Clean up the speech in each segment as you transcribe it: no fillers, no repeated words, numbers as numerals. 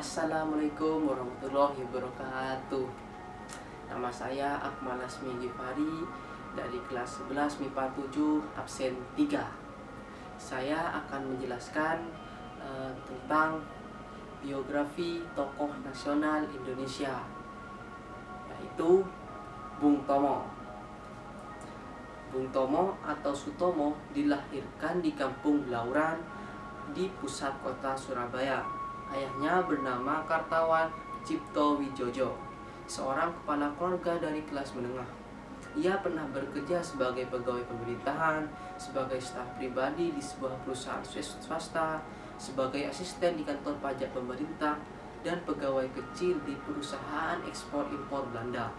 Assalamualaikum warahmatullahi wabarakatuh. Nama saya Akmal Lasmi Gifari dari kelas 11 MIPA 7 absen 3. Saya akan menjelaskan tentang biografi tokoh nasional Indonesia, yaitu Bung Tomo. Bung Tomo atau Sutomo dilahirkan di Kampung Blauran di pusat kota Surabaya. Ayahnya bernama Kartawan Cipto Wijojo, seorang kepala keluarga dari kelas menengah. Ia pernah bekerja sebagai pegawai pemerintahan, sebagai staf pribadi di sebuah perusahaan swasta, sebagai asisten di kantor pajak pemerintah, dan pegawai kecil di perusahaan ekspor-impor Belanda.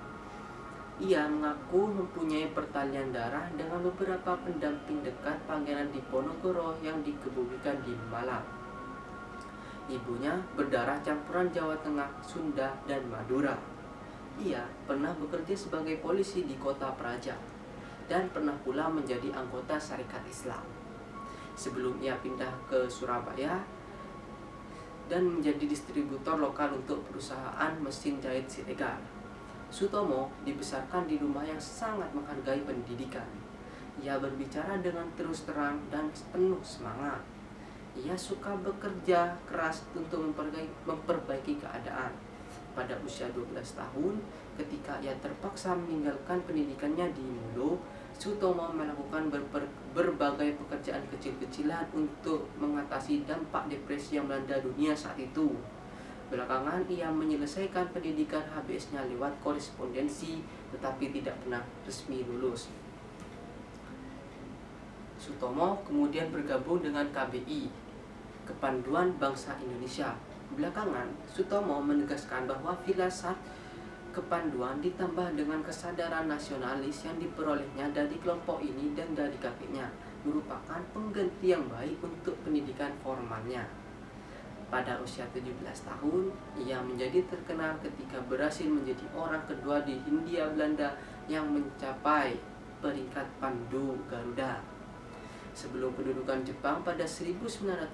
Ia mengaku mempunyai pertalian darah dengan beberapa pendamping dekat Pangeran Diponegoro yang dikebumikan di Malang. Ibunya berdarah campuran Jawa Tengah, Sunda, dan Madura. Ia pernah bekerja sebagai polisi di kota Praja dan pernah pula menjadi anggota Syarikat Islam sebelum ia pindah ke Surabaya dan menjadi distributor lokal untuk perusahaan mesin jahit Siregar. Sutomo dibesarkan di rumah yang sangat menghargai pendidikan. Ia berbicara dengan terus terang dan penuh semangat. Ia suka bekerja keras untuk memperbaiki keadaan. Pada usia 12 tahun, ketika ia terpaksa meninggalkan pendidikannya di Mulo, Sutomo melakukan berbagai pekerjaan kecil-kecilan untuk mengatasi dampak depresi yang melanda dunia saat itu. Belakangan ia menyelesaikan pendidikan HBS-nya lewat korespondensi, tetapi tidak pernah resmi lulus. Sutomo kemudian bergabung dengan KBI, Kepanduan Bangsa Indonesia. Belakangan, Sutomo menegaskan bahwa filsafat kepanduan ditambah dengan kesadaran nasionalis yang diperolehnya dari kelompok ini dan dari kakeknya merupakan pengganti yang baik untuk pendidikan formalnya. Pada usia 17 tahun, ia menjadi terkenal ketika berhasil menjadi orang kedua di Hindia Belanda yang mencapai peringkat Pandu Garuda. Sebelum pendudukan Jepang pada 1942,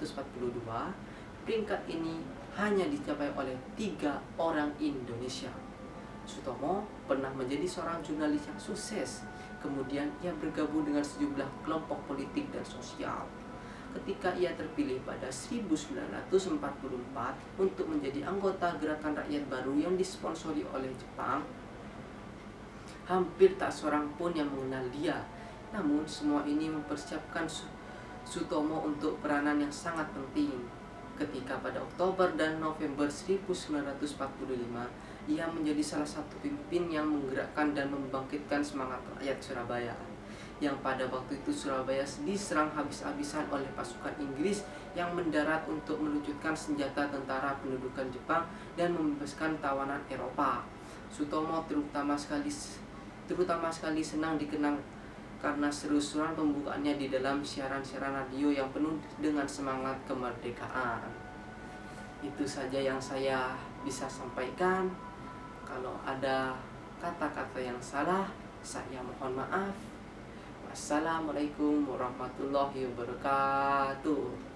peringkat ini hanya dicapai oleh 3 orang Indonesia. Sutomo pernah menjadi seorang jurnalis yang sukses. Kemudian ia bergabung dengan sejumlah kelompok politik dan sosial. Ketika ia terpilih pada 1944 untuk menjadi anggota Gerakan Rakyat Baru yang disponsori oleh Jepang, hampir tak seorang pun yang mengenal dia. Namun semua ini mempersiapkan Sutomo untuk peranan yang sangat penting. Ketika pada Oktober dan November 1945, ia menjadi salah satu pemimpin yang menggerakkan dan membangkitkan semangat rakyat Surabaya. Yang pada waktu itu Surabaya diserang habis-habisan oleh pasukan Inggris yang mendarat untuk meluncurkan senjata tentara pendudukan Jepang dan membebaskan tawanan Eropa. Sutomo terutama sekali senang dikenang karena seru-seruan pembukaannya di dalam siaran-siaran radio yang penuh dengan semangat kemerdekaan. Itu saja yang saya bisa sampaikan. Kalau ada kata-kata yang salah, saya mohon maaf. Wassalamualaikum warahmatullahi wabarakatuh.